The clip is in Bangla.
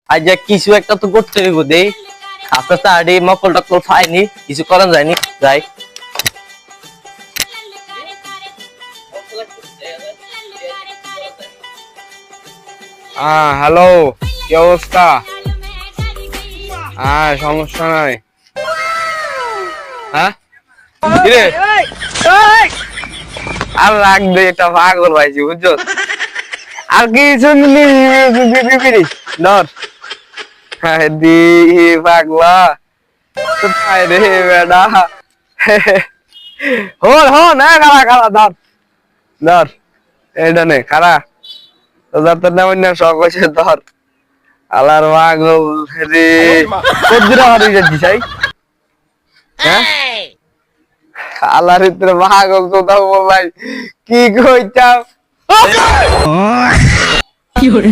আজ যে কিছু একটা তো করতে হইব দেই আপনার তো আড়ি মকল টকল পাইনি কিছু করেন যায়নি যাই হ্যালো, কি অবস্থা? হ্যাঁ, সমস্যা নাই। হ্যাঁ কিরে আর রাখ দে, এটা পাগল পাইছি বুঝছো। আর কিছু ধর দি পাগলা কোথায় রে বেডা। হন হন খালা খালা ধর ধর এটা নে খারা তোর তোর নাম না শখ হয়েছে ধর আলার পাগল রে কদ্দুরা হারিয়ে যাচ্ছিস হ্যাঁ আল্লাহর ভিতরে পাগল কোথাও বলাই কি কইতাম কি করে